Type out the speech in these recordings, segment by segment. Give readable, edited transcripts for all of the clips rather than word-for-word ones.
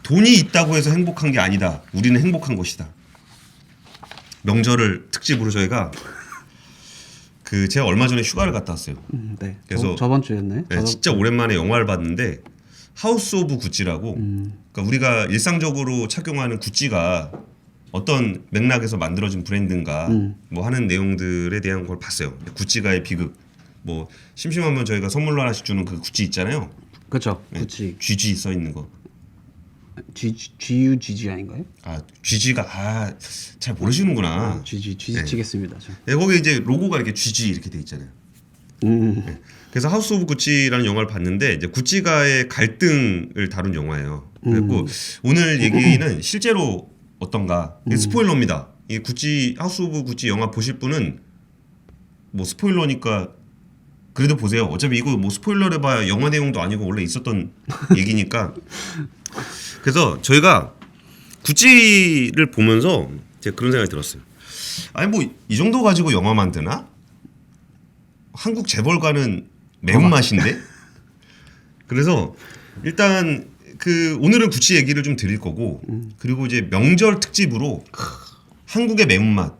돈이 있다고 해서 행복한 게 아니다. 우리는 행복한 것이다. 명절을 특집으로 저희가 제가 얼마 전에 휴가를 갔다 왔어요. 네. 그래서 저번 주였나요? 네, 진짜 오랜만에 영화를 봤는데 하우스 오브 구찌라고 그러니까 우리가 일상적으로 착용하는 구찌가 어떤 맥락에서 만들어진 브랜드인가 뭐 하는 내용들에 대한 걸 봤어요. 구찌가의 비극 뭐 심심하면 저희가 선물로 하나씩 주는 그 구찌 있잖아요. 그렇죠. 네, 구찌. GG 써 있는 거. GUGG 아닌가요? 아 GG가 잘 모르시는구나. GG 네. 치겠습니다. 저. 네, 거기 이제 로고가 이렇게 GG 이렇게 돼 있잖아요. 네. 그래서 하우스 오브 구찌라는 영화를 봤는데 이제 구찌가의 갈등을 다룬 영화예요. 그리고 오늘 얘기는 실제로 어떤가 스포일러입니다. 이 구찌 하우스 오브 구찌 영화 보실 분은 뭐 스포일러니까 그래도 보세요. 어차피 이거 뭐 스포일러를 봐야 영화 내용도 아니고 원래 있었던 얘기니까. 그래서 저희가 구찌를 보면서 제가 그런 생각이 들었어요. 아니 뭐 이 정도 가지고 영화 만드나? 한국 재벌가는 매운맛인데? 그래서 일단 오늘은 구찌 얘기를 좀 드릴 거고 그리고 이제 명절 특집으로 한국의 매운맛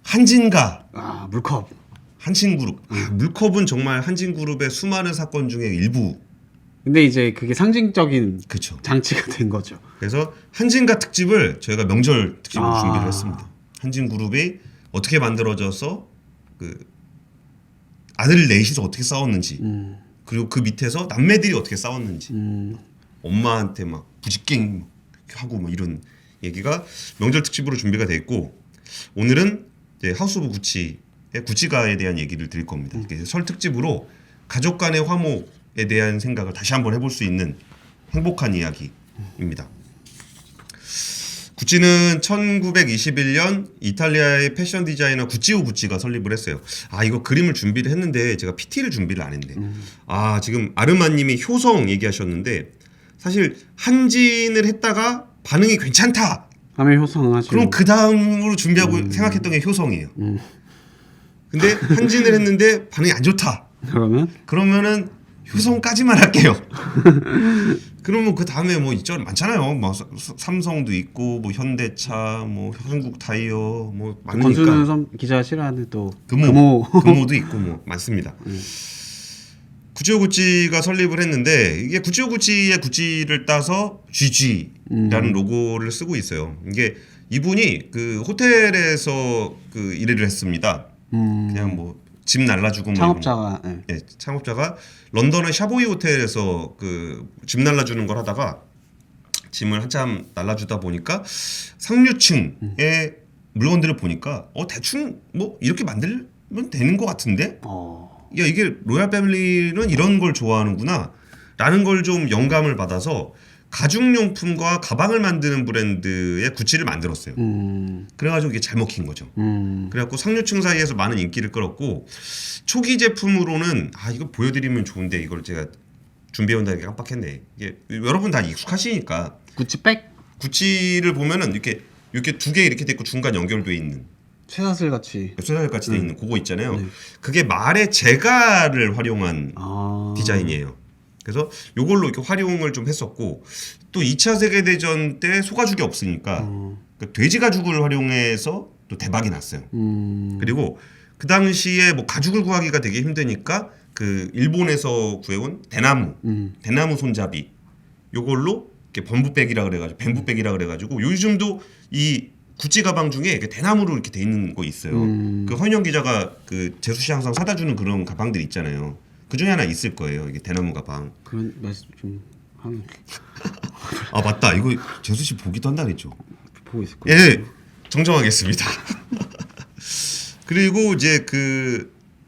한진가 물컵. 한진그룹 물컵은 정말 한진그룹의 수많은 사건 중에 일부. 근데 이제 그게 상징적인 그쵸. 장치가 된 거죠. 그래서 한진가 특집을 저희가 명절 특집으로 준비를 했습니다. 한진그룹이 어떻게 만들어져서 아들 넷이서 어떻게 싸웠는지 그리고 그 밑에서 남매들이 어떻게 싸웠는지 엄마한테 막 부직갱 하고 뭐 이런 얘기가 명절 특집으로 준비가 돼 있고 오늘은 이제 하우스 오브 구찌의 구찌가에 대한 얘기를 드릴 겁니다. 설 특집으로 가족 간의 화목에 대한 생각을 다시 한번 해볼 수 있는 행복한 이야기입니다. 구찌는 1921년 이탈리아의 패션 디자이너 구찌오 구찌가 설립을 했어요. 이거 그림을 준비를 했는데 제가 PT를 준비를 안 했는데 지금 아르마님이 효성 얘기하셨는데 사실 한진을 했다가 반응이 괜찮다. 하면 효성하시고. 그럼 그 다음으로 준비하고 생각했던 게 효성이에요. 근데 한진을 했는데 반응이 안 좋다. 그러면은 효성까지만 할게요. 그러면 그 다음에 뭐 있죠 많잖아요. 뭐 삼성도 있고 뭐 현대차, 뭐 한국 타이어 뭐 많으니까. 권순우 기자 싫어하는 또 금호도 있고 뭐 많습니다. 구찌오 구찌가 설립을 했는데 이게 구찌오 구찌의 구찌를 따서 GG라는 로고를 쓰고 있어요. 이게 이분이 그 호텔에서 일을 했습니다. 그냥 뭐 집 날라주고 창업자가 네, 창업자가 런던의 샤보이 호텔에서 집 날라주는 걸 하다가 짐을 한참 날라주다 보니까 상류층의 물건들을 보니까 대충 뭐 이렇게 만들면 되는 것 같은데 야 이게 로얄 패밀리는 이런 걸 좋아하는구나 라는 걸 좀 영감을 받아서 가죽용품과 가방을 만드는 브랜드의 구찌를 만들었어요. 그래가지고 이게 잘 먹힌 거죠. 그래갖고 상류층 사이에서 많은 인기를 끌었고 초기 제품으로는 이거 보여드리면 좋은데 이걸 제가 준비해온다는 게 깜빡했네. 이게 여러분 다 익숙하시니까 구찌백? 구찌를 보면은 이렇게 두 개 이렇게 돼 있고 중간 연결돼 있는 쇠사슬 같이 돼 있는 그거 있잖아요. 그게 말의 재갈을 활용한 디자인이에요. 그래서 요걸로 이렇게 활용을 좀 했었고 또 2차 세계대전 때 소가죽이 없으니까 돼지 가죽을 활용해서 또 대박이 났어요. 그리고 그 당시에 뭐 가죽을 구하기가 되게 힘드니까 일본에서 구해온 대나무 손잡이 요걸로 이렇게 뱀부백이라 그래가지고 요즘도 이 구찌 가방 중에 이렇게 대나무로 이렇게 돼 있는 거 있어요. 헌영 기자가 재수 씨 항상 사다 주는 그런 가방들 있잖아요. 그 중에 하나 있을 거예요. 이게 대나무 가방. 그런 말씀 좀 하면. 맞다. 이거 재수 씨 보기도 한다 그랬죠. 보고 있을 거예요. 예, 정정하겠습니다. 그리고 이제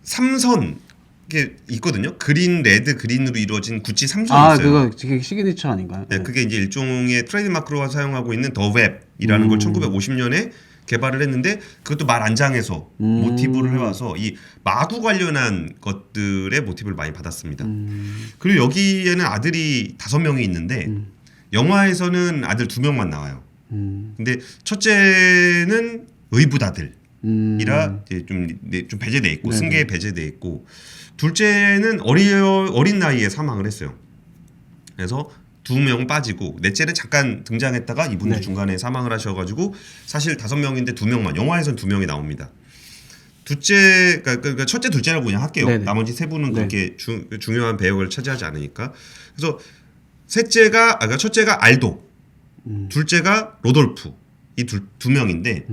삼선 게 있거든요. 그린, 레드, 그린으로 이루어진 구찌 삼선이 있어요. 그거 그게 시그니처 아닌가요? 네, 그게 이제 일종의 트레이드마크로 사용하고 있는 더 웹이라는 걸 1950년에 개발을 했는데 그것도 말 안장에서 모티브를 해와서 이 마구 관련한 것들의 모티브를 많이 받았습니다. 그리고 여기에는 아들이 5명이 있는데 영화에서는 아들 2명만 나와요. 근데 첫째는 의붓아들이라 좀 배제돼 있고 승계에 배제돼 있고 둘째는 어린 나이에 사망을 했어요. 그래서 두 명 빠지고 넷째는 잠깐 등장했다가 이분도 네. 중간에 사망을 하셔가지고 사실 5명인데 2명만 영화에선 2명이 나옵니다. 둘째 그러니까 첫째 둘째라고 그냥 할게요. 네네. 나머지 세 분은 네. 그렇게 중요한 배역을 차지하지 않으니까. 그래서 그러니까 첫째가 알도, 둘째가 로돌프 이 두 명인데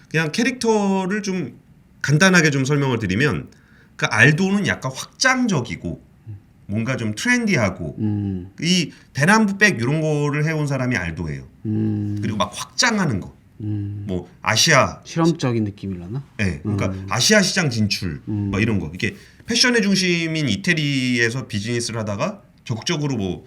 그냥 캐릭터를 좀 간단하게 좀 설명을 드리면 그 알도는 약간 확장적이고 뭔가 좀 트렌디하고 이 대남부백 이런 거를 해온 사람이 알도예요. 그리고 막 확장하는 거. 뭐 아시아 실험적인 느낌이라나? 네, 그러니까 아시아 시장 진출 막 이런 거. 이게 패션의 중심인 이태리에서 비즈니스를 하다가 적극적으로 뭐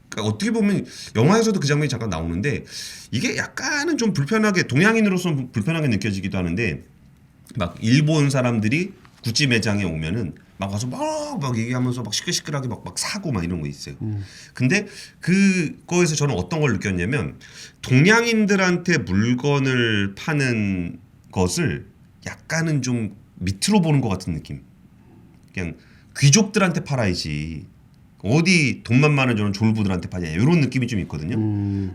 그러니까 어떻게 보면 영화에서도 그 장면이 잠깐 나오는데 이게 약간은 좀 불편하게 동양인으로서 불편하게 느껴지기도 하는데 막 일본 사람들이 구찌 매장에 오면은 막 와서 막 얘기하면서 막 시끌시끌하게 막 사고 막 이런 거 있어요. 근데 그거에서 저는 어떤 걸 느꼈냐면 동양인들한테 물건을 파는 것을 약간은 좀 밑으로 보는 것 같은 느낌. 그냥 귀족들한테 팔아야지. 어디 돈만 많은 저런 졸부들한테 파냐 이런 느낌이 좀 있거든요.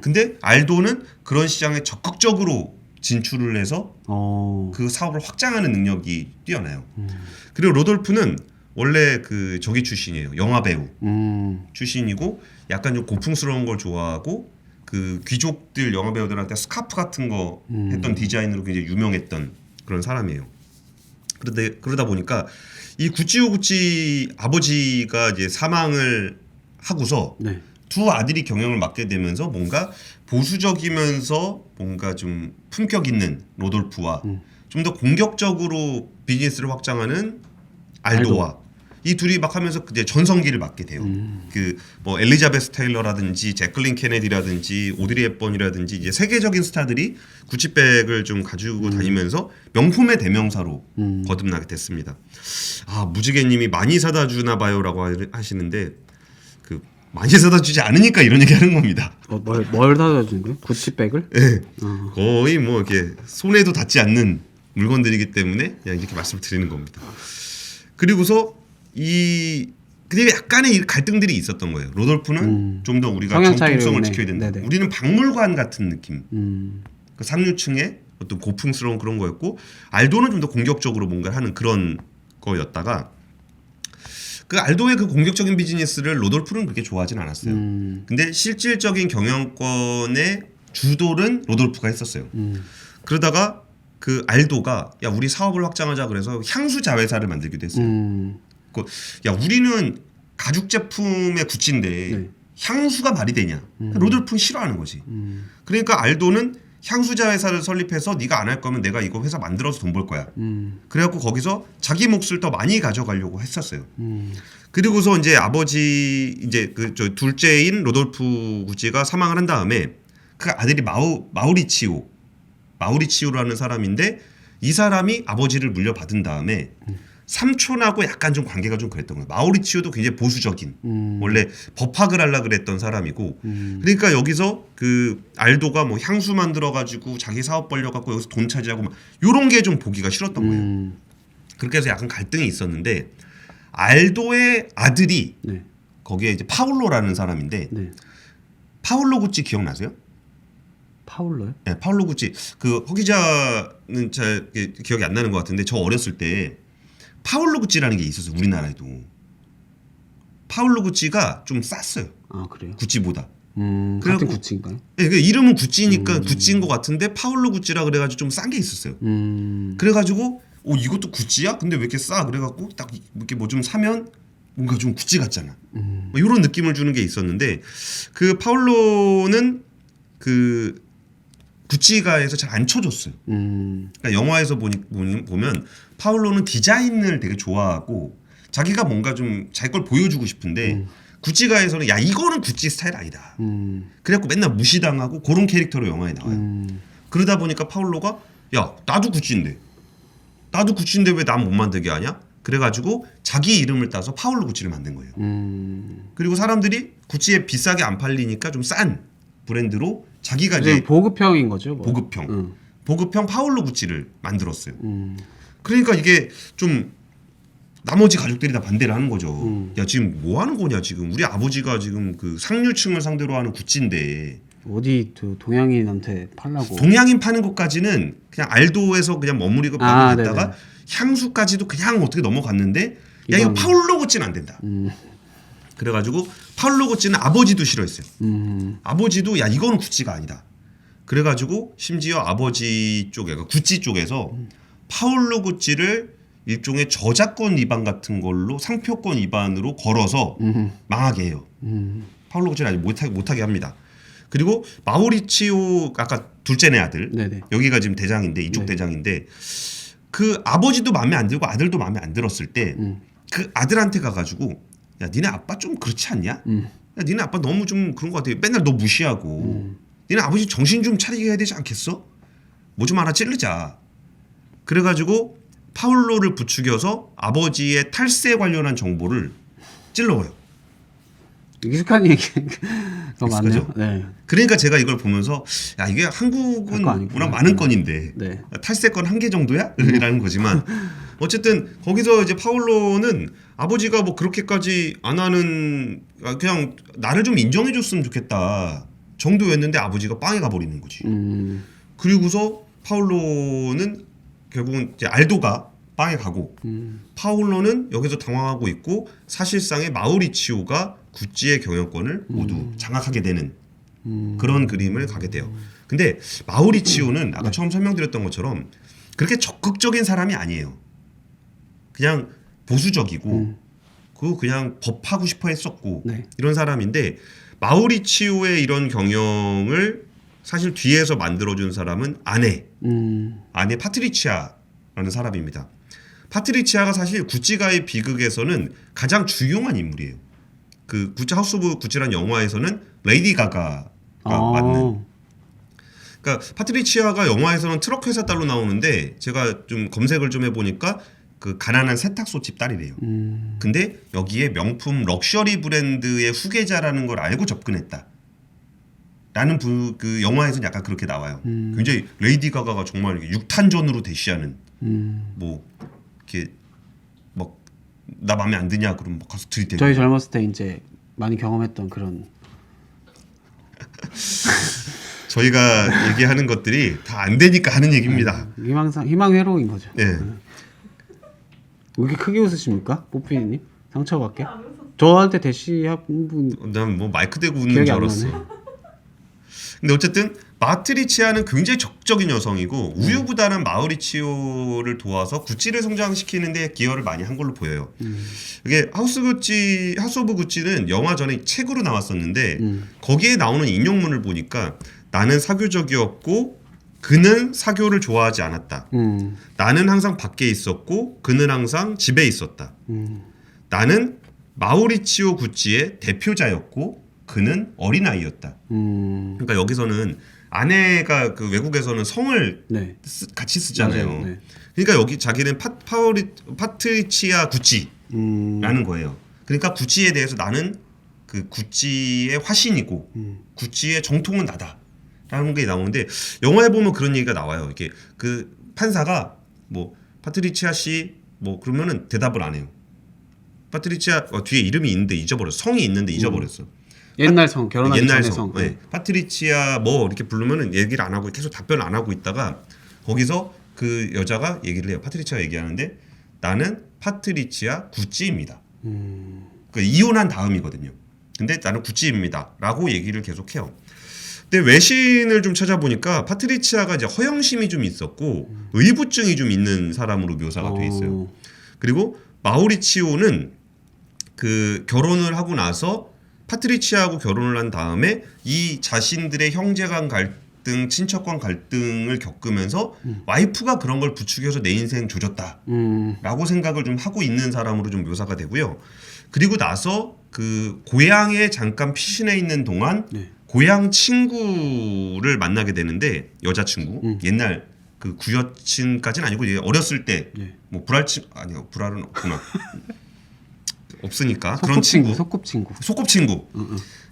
근데 알도는 그런 시장에 적극적으로 진출을 해서 그 사업을 확장하는 능력이 뛰어나요. 그리고 로돌프는 원래 그 저기 출신이에요. 영화 배우 출신이고 약간 좀 고풍스러운 걸 좋아하고 그 귀족들 영화 배우들한테 스카프 같은 거 했던 디자인으로 굉장히 유명했던 그런 사람이에요. 그러다 보니까 이 구찌오 구찌 아버지가 이제 사망을 하고서 네. 두 아들이 경영을 맡게 되면서 뭔가 보수적이면서 뭔가 좀 품격 있는 로돌프와 좀 더 공격적으로 비즈니스를 확장하는 알도와 이 둘이 막 하면서 이제 전성기를 맞게 돼요. 그 뭐 엘리자베스 테일러라든지 제클린 케네디라든지 오드리 헵번이라든지 이제 세계적인 스타들이 구찌백을 좀 가지고 다니면서 명품의 대명사로 거듭나게 됐습니다. 아 무지개님이 많이 사다 주나 봐요라고 하시는데 그 많이 사다 주지 않으니까 이런 얘기하는 겁니다. 뭘 사다 주는 거예요? 구찌백을? 네. 거의 뭐 이렇게 손에도 닿지 않는 물건들이기 때문에 그냥 이렇게 말씀을 드리는 겁니다. 그리고서 근데 약간의 갈등들이 있었던 거예요. 로돌프는 좀 더 우리가 성향 정통성을 차이로 지켜야 된다. 네네. 우리는 박물관 같은 느낌. 그 상류층의 어떤 고풍스러운 그런 거였고 알도는 좀 더 공격적으로 뭔가를 하는 그런 거였다가 그 알도의 그 공격적인 비즈니스를 로돌프는 그렇게 좋아하진 않았어요. 근데 실질적인 경영권의 주도는 로돌프가 했었어요. 그러다가 그 알도가 야 우리 사업을 확장하자 그래서 향수 자회사를 만들기도 했어요. 야 우리는 가죽 제품의 구찌인데 네. 향수가 말이 되냐? 로돌프는 싫어하는 거지. 그러니까 알도는 향수자 회사를 설립해서 네가 안 할 거면 내가 이거 회사 만들어서 돈 벌 거야. 그래갖고 거기서 자기 몫을 더 많이 가져가려고 했었어요. 그리고서 이제 아버지 이제 그 저 둘째인 로돌프 구찌가 사망을 한 다음에 그 아들이 마우리치오라는 사람인데 이 사람이 아버지를 물려받은 다음에 삼촌하고 약간 좀 관계가 좀 그랬던 거예요. 마우리치오도 굉장히 보수적인 원래 법학을 하려 그랬던 사람이고 그러니까 여기서 그 알도가 뭐 향수 만들어 가지고 자기 사업 벌려 갖고 여기서 돈 차지하고 막 요런 게 좀 보기가 싫었던 거예요. 그렇게 해서 약간 갈등이 있었는데 알도의 아들이 네. 거기에 이제 파울로라는 사람인데 네. 파울로 구찌 기억나세요? 파울로요? 네, 파울로 구찌 그 허기자는 잘 기억이 안 나는 것 같은데 저 어렸을 때 파울로 구찌라는 게 있었어요. 우리나라에도 파울로 구찌가 좀 쌌어요. 아 그래요? 구찌보다. 같은 그래갖고- 구찌인가요? 네, 그 이름은 구찌니까 구찌인 것 같은데 파울로 구찌라 그래가지고 좀 싼 게 있었어요. 그래가지고 이것도 구찌야? 근데 왜 이렇게 싸? 그래갖고 딱 이렇게 뭐 좀 사면 뭔가 좀 구찌 같잖아. 뭐 이런 느낌을 주는 게 있었는데 그 파울로는 그 구찌가에서 잘 안 쳐줬어요. 그러니까 영화에서 보면 파울로는 디자인을 되게 좋아하고 자기가 뭔가 좀 자기 걸 보여주고 싶은데 구찌가에서는 야 이거는 구찌 스타일 아니다. 그래갖고 맨날 무시당하고 그런 캐릭터로 영화에 나와요. 그러다 보니까 파울로가 야 나도 구찌인데 왜 난 못 만들게 하냐? 그래가지고 자기 이름을 따서 파울로 구찌를 만든 거예요. 그리고 사람들이 구찌에 비싸게 안 팔리니까 좀 싼 브랜드로 자기가 이제 보급형인 거죠? 뭐. 보급형 파울로 구찌를 만들었어요. 그러니까 이게 좀 나머지 가족들이 다 반대를 하는 거죠. 야 지금 뭐 하는 거냐 지금 우리 아버지가 지금 그 상류층을 상대로 하는 굿즈인데 어디 그 동양인한테 팔라고. 동양인 파는 것까지는 그냥 알도에서 그냥 머무리고 있다가 네네. 향수까지도 그냥 어떻게 넘어갔는데 야 이거 파울로 굿즈는 안 된다. 그래가지고 파울로 굿즈는 아버지도 싫어했어요. 아버지도 야 이거는 구찌가 아니다. 그래가지고 심지어 아버지 쪽에 그러니까 구찌 쪽에서 파울로 구찌를 일종의 저작권 위반 같은 걸로 상표권 위반으로 걸어서 망하게 해요. 파울로 구찌를 아직 못하게 합니다. 그리고 마우리치오 아까 둘째네 아들 네네. 여기가 지금 대장인데 이쪽 대장인데 그 아버지도 마음에 안 들고 아들도 마음에 안 들었을 때 그 아들한테 가가지고 야 니네 아빠 좀 그렇지 않냐? 야 니네 아빠 너무 좀 그런 것 같아. 맨날 너 무시하고 니네 아버지 정신 좀 차리게 해야 되지 않겠어? 뭐 좀 하나 찌르자. 그래가지고 파울로를 부추겨서 아버지의 탈세 관련한 정보를 찔러요. 익숙한 얘기가 많네요. 익숙하죠? 네. 그러니까 제가 이걸 보면서 야 이게 한국은 할거 아니구나. 워낙 많은 건인데 네. 탈세건 한 개 정도야? 이라는 거지만 어쨌든 거기서 이제 파울로는 아버지가 뭐 그렇게까지 안 하는 그냥 나를 좀 인정해줬으면 좋겠다 정도였는데 아버지가 빵에 가버리는 거지. 그리고서 파울로는 결국은 이제 알도가 빵에 가고 파울로는 여기서 당황하고 있고 사실상의 마우리치오가 구찌의 경영권을 모두 장악하게 되는 그런 그림을 가게 돼요. 근데 마우리치오는 아까 처음 설명드렸던 것처럼 그렇게 적극적인 사람이 아니에요. 그냥 보수적이고 그 그냥 법하고 싶어 했었고 네. 이런 사람인데 마우리치오의 이런 경영을 사실 뒤에서 만들어준 사람은 아내 파트리치아라는 사람입니다. 파트리치아가 사실 구찌가의 비극에서는 가장 중요한 인물이에요. 그 구찌 하우스 오브 구찌라는 영화에서는 레이디 가가가 맞는. 그러니까 파트리치아가 영화에서는 트럭 회사 딸로 나오는데 제가 좀 검색을 좀 해보니까 그 가난한 세탁소 집 딸이래요. 근데 여기에 명품 럭셔리 브랜드의 후계자라는 걸 알고 접근했다. 라는 그 영화에서는 약간 그렇게 나와요. 굉장히 레이디 가가가 정말 6탄전으로 대시하는 뭐 이렇게 막 나 마음에 안 드냐 그러면 막 가서 들이대고 저희 젊었을 때 이제 많이 경험했던 그런 저희가 얘기하는 것들이 다 안 되니까 하는 얘기입니다. 희망회로인 거죠. 네. 왜 이렇게 크게 웃으십니까, 뽀삐님? 상처받게? 저한테 대시한 분 난 뭐 마이크 대고 웃는 기억이 줄 안 알았어. 나네. 근데 어쨌든 마트리치아는 굉장히 적극적인 여성이고 우유부단한 마우리치오를 도와서 구찌를 성장시키는 데 기여를 많이 한 걸로 보여요. 이게 하우스 오브 구찌는 영화 전에 책으로 나왔었는데 거기에 나오는 인용문을 보니까 나는 사교적이었고 그는 사교를 좋아하지 않았다. 나는 항상 밖에 있었고 그는 항상 집에 있었다. 나는 마우리치오 구찌의 대표자였고 그는 어린아이였다. 그러니까 여기서는 아내가 그 외국에서는 성을 네. 같이 쓰잖아요. 맞아요. 네. 그러니까 여기 자기는 파트리치아 구찌라는 거예요. 그러니까 구찌에 대해서 나는 그 구찌의 화신이고 구찌의 정통은 나다라는 게 나오는데 영화에 보면 그런 얘기가 나와요. 이게 그 판사가 뭐 파트리치아 씨 뭐 그러면은 대답을 안 해요. 파트리치아 뒤에 이름이 있는데 잊어버렸어. 성이 있는데 잊어버렸어. 옛날 성, 결혼하기 옛날 전에 성. 성. 네. 파트리치아 뭐 이렇게 부르면은 얘기를 안 하고 계속 답변을 안 하고 있다가 거기서 그 여자가 얘기를 해요. 파트리치아가 얘기하는데 나는 파트리치아 구찌입니다. 그 이혼한 다음이거든요. 근데 나는 구찌입니다라고 얘기를 계속해요. 근데 외신을 좀 찾아보니까 파트리치아가 이제 허영심이 좀 있었고 의부증이 좀 있는 사람으로 묘사가 돼 있어요. 그리고 마우리치오는 그 결혼을 하고 나서 파트리치아하고 결혼을 한 다음에 이 자신들의 형제간 갈등, 친척간 갈등을 겪으면서 와이프가 그런 걸 부추겨서 내 인생 조졌다라고 생각을 좀 하고 있는 사람으로 좀 묘사가 되고요. 그리고 나서 그 고향에 잠깐 피신해 있는 동안 네. 고향 친구를 만나게 되는데 여자친구 옛날 그 구여친까지는 아니고 이제 어렸을 때 뭐 불알친 아니요 불알은 없구나. 없으니까 그런 친구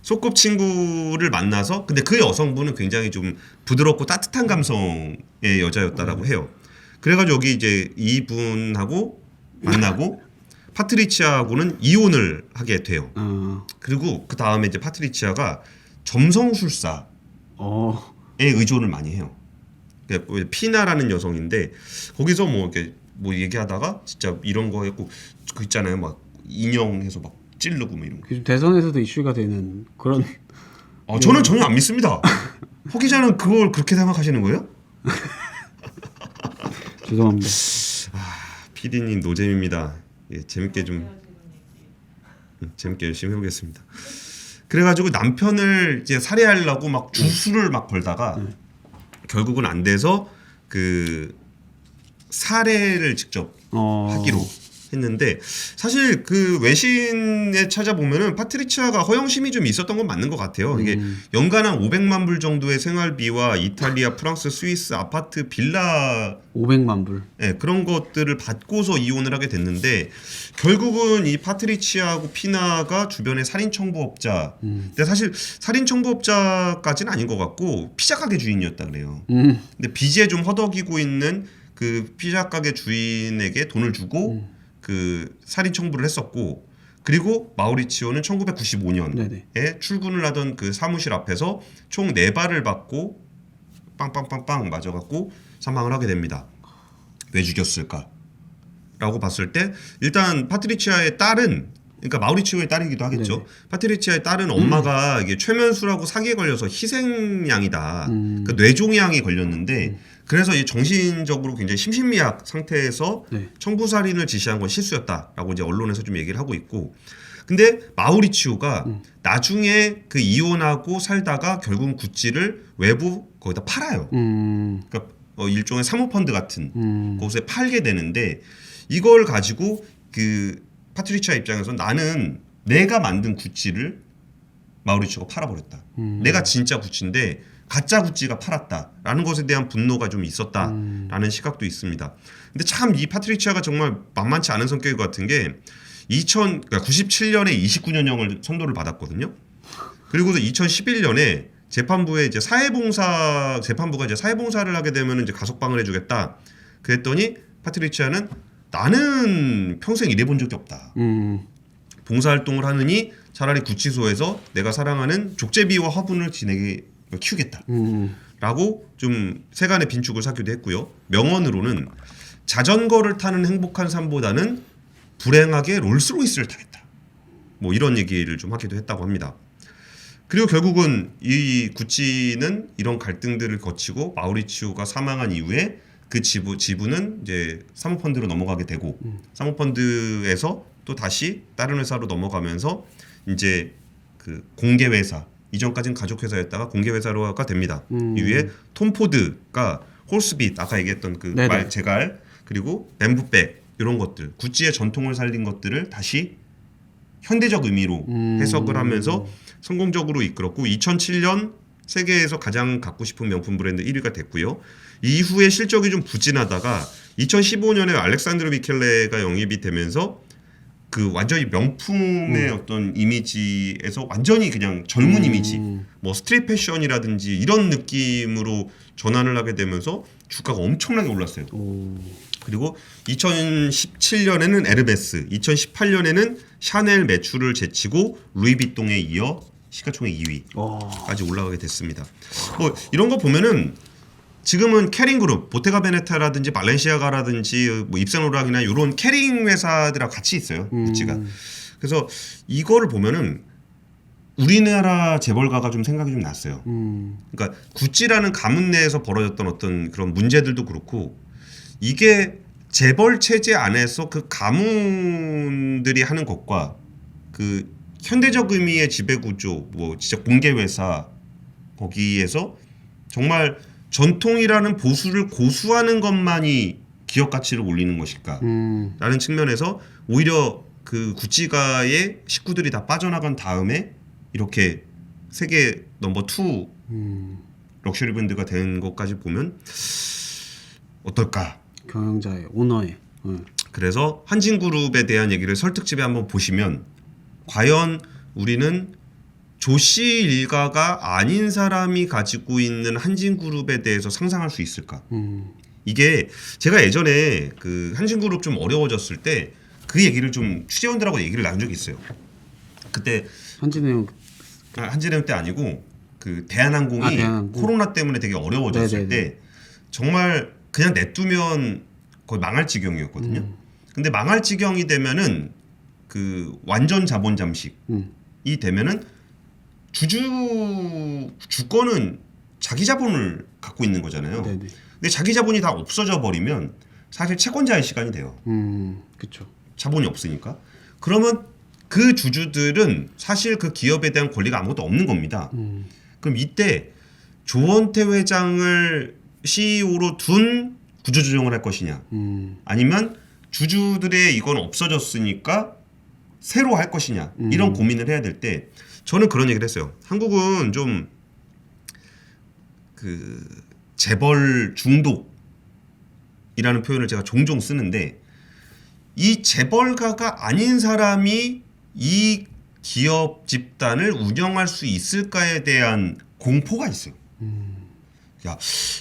소꿉친구를 만나서 근데 그 여성분은 굉장히 좀 부드럽고 따뜻한 감성의 여자였다라고 해요. 그래가지고 여기 이제 이분하고 만나고 파트리치아하고는 이혼을 하게 돼요. 그리고 그 다음에 이제 파트리치아가 점성술사에 의존을 많이 해요. 그러니까 피나라는 여성인데 거기서 뭐 이렇게 뭐 얘기하다가 진짜 이런 거 했고 그 있잖아요, 막 인형해서 막 찌르고 뭐 이런 거. 요즘 대선에서도 이슈가 되는 그런. 저는 전혀 안 믿습니다. 허 기자는 그걸 그렇게 생각하시는 거예요? 죄송합니다. PD님 노잼입니다. 예, 재밌게 열심히 해보겠습니다. 그래가지고 남편을 이제 살해하려고 막 주술을 막 걸다가 결국은 안 돼서 그 살해를 직접 하기로 했는데 사실 그 외신에 찾아보면은 파트리치아가 허영심이 좀 있었던 건 맞는 것 같아요. 이게 연간 한 500만 불 정도의 생활비와 이탈리아, 프랑스, 스위스 아파트, 빌라 500만 불. 네, 그런 것들을 받고서 이혼을 하게 됐는데 결국은 이 파트리치아하고 피나가 주변의 살인 청부업자. 근데 사실 살인 청부업자까지는 아닌 것 같고 피자 가게 주인이었다 그래요. 근데 빚에 좀 허덕이고 있는 그 피자 가게 주인에게 돈을 주고 그 살인 청부를 했었고 그리고 마우리치오는 1995년에 출근을 하던 그 사무실 앞에서 총 4발을 받고 빵빵빵빵 맞아갖고 사망을 하게 됩니다. 왜 죽였을까? 라고 봤을 때 일단 파트리치아의 딸은 그러니까 마우리치오의 딸이기도 하겠죠. 네네. 파트리치아의 딸은 엄마가 이게 최면술하고 사기에 걸려서 희생양이다. 그러니까 뇌종양이 걸렸는데 그래서 이 정신적으로 굉장히 심신미약 상태에서 청부살인을 지시한 건 실수였다라고 이제 언론에서 좀 얘기를 하고 있고, 근데 마우리치오가 나중에 그 이혼하고 살다가 결국은 구찌를 외부 거기다 팔아요. 그러니까 일종의 사모펀드 같은 곳에 팔게 되는데 이걸 가지고 그 파트리치아 입장에서 나는 내가 만든 구찌를 마우리치오가 팔아버렸다. 내가 진짜 구찌인데 가짜 구찌가 팔았다라는 것에 대한 분노가 좀 있었다라는 시각도 있습니다. 근데 참 이 파트리치아가 정말 만만치 않은 성격인 것 같은 게 97년에 29년형을 선고를 받았거든요. 그리고서 2011년에 재판부에 이제 재판부가 이제 사회봉사를 하게 되면 이제 가석방을 해주겠다. 그랬더니 파트리치아는 나는 평생 일해본 적이 없다. 봉사활동을 하느니 차라리 구치소에서 내가 사랑하는 족제비와 화분을 키우겠다. 라고 좀 세간의 빈축을 사기도 했고요. 명언으로는 자전거를 타는 행복한 삶보다는 불행하게 롤스로이스를 타겠다. 뭐 이런 얘기를 좀 하기도 했다고 합니다. 그리고 결국은 이 구찌는 이런 갈등들을 거치고 마우리치오가 사망한 이후에 그 지분은 이제 사모펀드로 넘어가게 되고 사모펀드에서 또 다시 다른 회사로 넘어가면서 이제 그 공개회사, 이전까지는 가족회사였다가 공개회사로가 됩니다. 이후에 톰 포드가 홀스빗 아까 얘기했던 그 말 제갈 그리고 뱀부백 이런 것들 구찌의 전통을 살린 것들을 다시 현대적 의미로 해석을 하면서 성공적으로 이끌었고 2007년 세계에서 가장 갖고 싶은 명품 브랜드 1위가 됐고요. 이후에 실적이 좀 부진하다가 2015년에 알렉산드로 미켈레가 영입이 되면서 그 완전히 명품의 어떤 이미지에서 완전히 그냥 젊은 이미지, 뭐 스트릿 패션이라든지 이런 느낌으로 전환을 하게 되면서 주가가 엄청나게 올랐어요. 그리고 2017년에는 에르메스, 2018년에는 샤넬 매출을 제치고 루이비통에 이어 시가총액 2위까지 올라가게 됐습니다. 뭐 이런 거 보면은 지금은 캐링그룹, 보테가 베네타라든지 발렌시아가라든지 뭐 입센오락이나 이런 캐링 회사들하고 같이 있어요. 구찌가. 그래서 이거를 보면은 우리나라 재벌가가 좀 생각이 좀 났어요. 그러니까 구찌라는 가문 내에서 벌어졌던 어떤 그런 문제들도 그렇고 이게 재벌 체제 안에서 그 가문들이 하는 것과 그 현대적 의미의 지배 구조, 뭐 진짜 공개 회사 거기에서 정말 전통이라는 보수를 고수하는 것만이 기업 가치를 올리는 것일까? 라는 측면에서 오히려 그 구찌가의 식구들이 다 빠져나간 다음에 이렇게 세계 넘버 2 럭셔리 브랜드가 된 것까지 보면 어떨까? 경영자의 오너의. 그래서 한진그룹에 대한 얘기를 설득집에 한번 보시면 과연 우리는 조씨 일가가 아닌 사람이 가지고 있는 한진그룹에 대해서 상상할 수 있을까? 이게 제가 예전에 그 한진그룹 좀 어려워졌을 때 그 얘기를 좀 취재원들하고 얘기를 나눈 적이 있어요. 그때 한진해운 한진해운 때 아니고 그 대한항공이 대한항공. 코로나 때문에 되게 어려워졌을 네네네. 때 정말 그냥 내두면 거의 망할 지경이었거든요. 근데 망할 지경이 되면은 그 완전 자본 잠식이 되면은 주권은 자기 자본을 갖고 있는 거잖아요. 네네. 근데 자기 자본이 다 없어져 버리면 사실 채권자의 시간이 돼요. 그렇죠. 자본이 없으니까. 그러면 그 주주들은 사실 그 기업에 대한 권리가 아무것도 없는 겁니다. 그럼 이때 조원태 회장을 CEO로 둔 구조조정을 할 것이냐, 아니면 주주들의 이건 없어졌으니까 새로 할 것이냐, 이런 고민을 해야 될 때 저는 그런 얘기를 했어요. 한국은 좀 그 재벌 중독이라는 표현을 제가 종종 쓰는데, 이 재벌가가 아닌 사람이 이 기업 집단을 운영할 수 있을까에 대한 공포가 있어요. 야,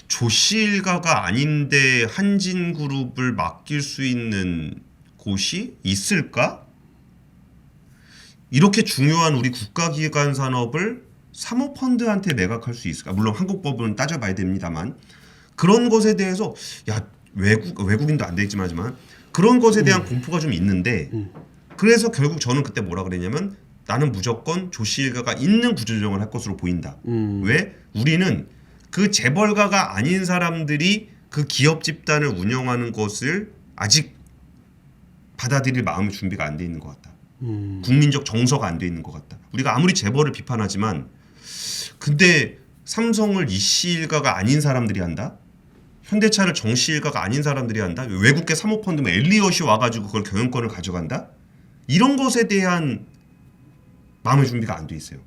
조씨 일가가 아닌데 한진그룹을 맡길 수 있는 곳이 있을까? 이렇게 중요한 우리 국가기관 산업을 사모펀드한테 매각할 수 있을까? 물론 한국법은 따져봐야 됩니다만, 그런 것에 대해서 야, 외국인도 안 되겠지만 하지만 그런 것에 대한 공포가 좀 있는데, 그래서 결국 저는 그때 뭐라 그랬냐면, 나는 무조건 조씨 일가가 있는 구조조정을 할 것으로 보인다. 왜? 우리는 그 재벌가가 아닌 사람들이 그 기업 집단을 운영하는 것을 아직 받아들일 마음의 준비가 안 돼 있는 것 같다. 국민적 정서가 안 돼 있는 것 같다. 우리가 아무리 재벌을 비판하지만, 근데 삼성을 이씨 일가가 아닌 사람들이 한다? 현대차를 정씨 일가가 아닌 사람들이 한다? 외국계 사모펀드면 엘리엇이 와가지고 그걸 경영권을 가져간다? 이런 것에 대한 마음의 준비가 안 돼 있어요.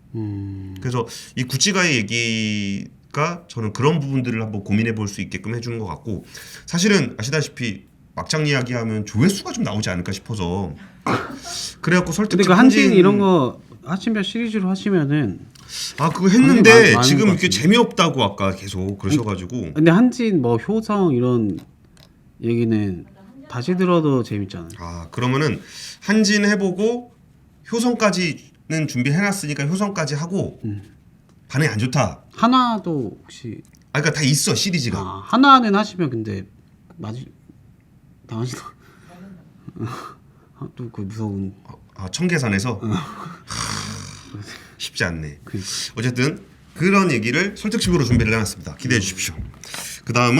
그래서 이 구찌가의 얘기가 저는 그런 부분들을 한번 고민해 볼 수 있게끔 해주는 것 같고, 사실은 아시다시피 막장 이야기하면 조회수가 좀 나오지 않을까 싶어서 그래갖고 근데 설득 그 한진 이런 거 하신별 시리즈로 하시면은 그거 했는데 많은 지금 것 이렇게 같은데. 재미없다고 아까 계속 그러셔가지고 근데 한진 뭐 효성 이런 얘기는 다시 들어도 재밌잖아요. 그러면은 한진 해보고 효성까지는 준비해놨으니까 효성까지 하고 반응이 안 좋다. 하나도 혹시 그러니까 다 있어 시리즈가. 하나는 하시면 근데 당하시도 또 그 무서운 청계산에서 쉽지 않네. 그러니까. 어쨌든 그런 얘기를 설득식으로 준비를 해놨습니다. 기대해 주십시오. 그 다음은